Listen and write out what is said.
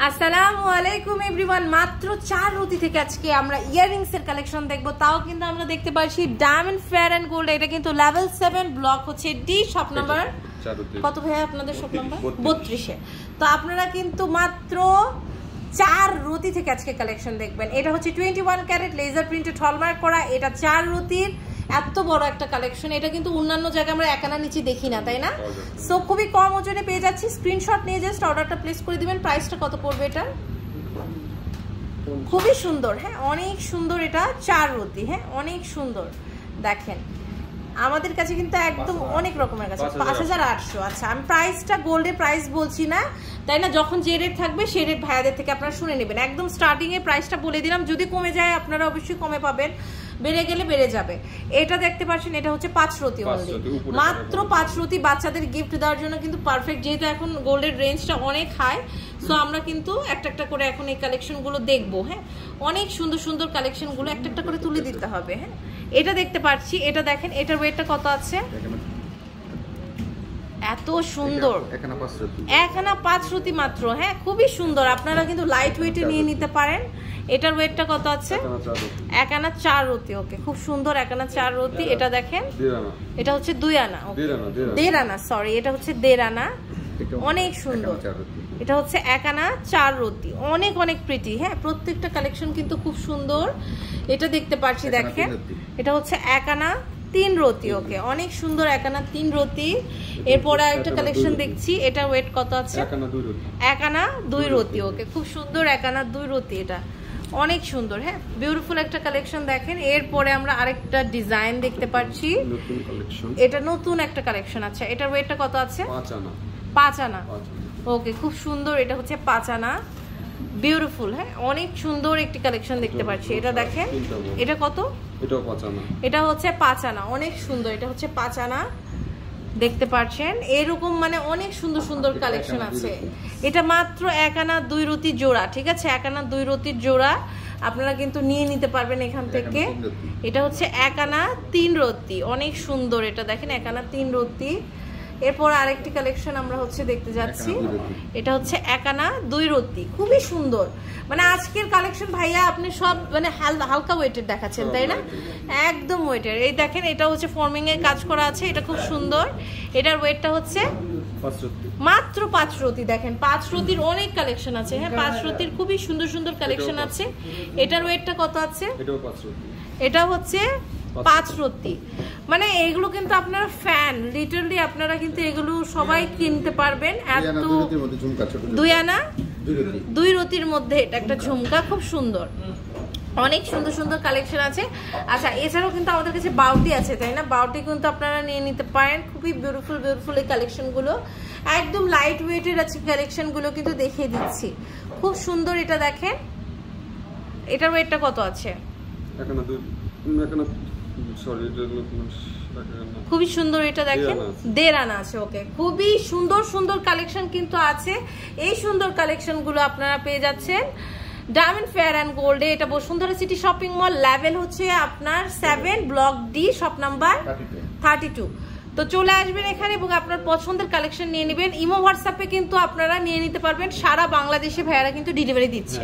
আসসালামু আলাইকুম এভরিওয়ান। মাত্র 4 রতি থেকে আজকে আমরা ইয়াররিংস এর কালেকশন দেখব। তাও কিন্তু আমরা দেখতে পাচ্ছি ডায়মন্ড ফেয়ার এন্ড গোল্ড। এটা কিন্তু লেভেল 7 ব্লক হচ্ছে ডি, শপ নাম্বার কত ভাইয়া আপনাদের শপ নাম্বার 32 এ। তো আপনারা কিন্তু মাত্র 4 রতি থেকে আজকে কালেকশন দেখবেন। এটা হচ্ছে 21 ক্যারেট লেজার প্রিন্টেড হলমার্ক করা। এটা 4 রতির এত বড় একটা কালেকশন। এটা কিন্তু অন্যান্য জায়গায় আমরা একানা নিচে দেখি না, তাই না? সো খুবই কম ওজনে পেয়ে যাচ্ছি। স্ক্রিনশট নিয়ে জাস্ট অর্ডারটা প্লেস করে দিবেন। প্রাইসটা কত পড়বে এটা? খুবই সুন্দর, হ্যাঁ অনেক সুন্দর। এটা 4 রতি, হ্যাঁ অনেক সুন্দর। দেখেন আমাদের কাছে কিন্তু একদম অনেক রকমের কাছে 5800। আচ্ছা আমি প্রাইসটা গোল্ডের প্রাইস বলছি না, তাই না? যখন যে রেট থাকবে সেই রেট ভাইয়াদের থেকে আপনারা শুনে নেবেন। একদম স্টার্টিং এ প্রাইসটা বলে দিলাম। যদি কমে যায় আপনারা অবশ্যই কমে পাবেন, বেড়ে গেলে বেড়ে যাবে। এটা দেখতে পাচ্ছেন, এটা হচ্ছে 5 রতি অনলি, মাত্র 5 রতি। বাচ্চাদের গিফট দেওয়ার জন্য কিন্তু পারফেক্ট। যেহেতু এখন গোল্ডের রেঞ্জটা অনেক হাই, সো আমরা কিন্তু একটা একটা করে এখন এই কালেকশনগুলো দেখবো। হ্যাঁ অনেক সুন্দর সুন্দর কালেকশনগুলো একটা একটা করে তুলে দিতে হবে। হ্যাঁ এটা দেখতে পাচ্ছি, এটা দেখেন এটার ওয়েটটা কত আছে? এত সুন্দর, এখানে 5 রতি মাত্র। হ্যাঁ খুবই সুন্দর। আপনারা কিন্তু লাইট ওয়েটে নিয়ে নিতে পারেন। এটার ওয়েটটা কত আছে? একানা 4 রতি। ওকে খুব সুন্দর, একানা 4 রতি। এটা দেখেন এটা হচ্ছে 2 আনা, 1.5 আনা, সরি এটা হচ্ছে 1.5 আনা। অনেক সুন্দর। এটা হচ্ছে একানা 4 রতি, অনেক অনেক প্রিটি। হ্যাঁ প্রত্যেকটা কালেকশন কিন্তু খুব সুন্দর। এটা দেখতে পাচ্ছি, দেখেন এটা হচ্ছে একানা 3 রতি। ওকে অনেক সুন্দর, একানা 3 রতি। এরপরে একটা কালেকশন দেখছি, এটা ওয়েট কত আছে? একানা 2 রতি। ওকে খুব সুন্দর, একানা 2 রতি। এটা অনেক সুন্দর, হ্যাঁ বিউটিফুল একটা কালেকশন। দেখেন এরপরে আমরা আরেকটা ডিজাইন দেখতে পাচ্ছি, এটা নতুন একটা কালেকশন। আচ্ছা এটার ওয়েটটা কত আছে? 5 আনা। ওকে খুব সুন্দর, এটা হচ্ছে 5 আনা, বিউটিফুল। হ্যাঁ অনেক সুন্দর একটি কালেকশন দেখতে পাচ্ছি। এটা দেখেন এটা কত? এটা হচ্ছে 5 আনা, অনেক সুন্দর। এটা হচ্ছে 5 আনা দেখতে পাচ্ছেন। এরকম মানে অনেক সুন্দর সুন্দর কালেকশন আছে। এটা মাত্র 1 আনা 2 রতি জোড়া, ঠিক আছে? 1 আনা 2 রতির জোড়া আপনারা কিন্তু নিয়ে নিতে পারবেন এখান থেকে। এটা হচ্ছে 1 আনা 3 রতি, অনেক সুন্দর। এটা দেখেন 1 আনা 3 রতি। এরপর আরেকটি কালেকশন আমরা হচ্ছে দেখতে যাচ্ছি, এটা হচ্ছে 1 আনা 2 রতি, খুবই সুন্দর। মানে আজকের কালেকশন ভাইয়া আপনি সব মানে হালকা ওয়েটের দেখাচ্ছেন, তাই না? একদম ওয়েটের। এই দেখেন এটা হচ্ছে ফর্মিং এর কাজ করা আছে, এটা খুব সুন্দর। এটার ওয়েটটা হচ্ছে মাত্র 5 রতি। দেখেন 5 রতির অনেক কালেকশন আছে। হ্যাঁ 5 রতির খুবই সুন্দর সুন্দর কালেকশন আছে। এটার ওয়েটটা কত আছে? এটা হচ্ছে 5 রতি। মানে এগুলো কিন্তু আপনারা ফ্যান, লিটারলি আপনারা কিন্তু এগুলো সবাই কিনতে পারবেন। এত 2 আনা 2 রতির মধ্যে এটা একটা ঝুমকা, খুব সুন্দর। অনেক সুন্দর সুন্দর কালেকশন আছে। আচ্ছা এছাড়াও কিন্তু আমাদের কাছে বাউটি আছে, তাই না? বাউটি কিন্তু আপনারা নিয়ে নিতে পারেন। খুবই বিউটিফুল বিউটিফুল এই কালেকশনগুলো, একদম লাইট ওয়েটের আছে কালেকশনগুলো, কিন্তু দেখিয়ে দিচ্ছি খুব সুন্দর। এটা দেখেন এটার ওয়েটটা কত আছে? খুবই সুন্দর। এটা দেখেন 1.5 আনা আছে। ওকে খুবই সুন্দর সুন্দর কালেকশন কিন্তু আছে। এই সুন্দর কালেকশন গুলো আপনারা পেয়ে যাচ্ছেন ডায়মন্ড ফেয়ার এন্ড গোল্ডে। এটা Bashundhara city shopping mall, level হচ্ছে আপনার 7 ব্লক ডি, শপ নাম্বার 32। তো চলে আসবেন এখানে এবং আপনার পছন্দের কালেকশন নিয়ে নেবেন। ইমো হোয়াটসঅ্যাপে কিন্তু আপনারা নিয়ে নিতে পারবেন। সারা বাংলাদেশে ভাইয়ারা কিন্তু ডেলিভারি দিচ্ছে।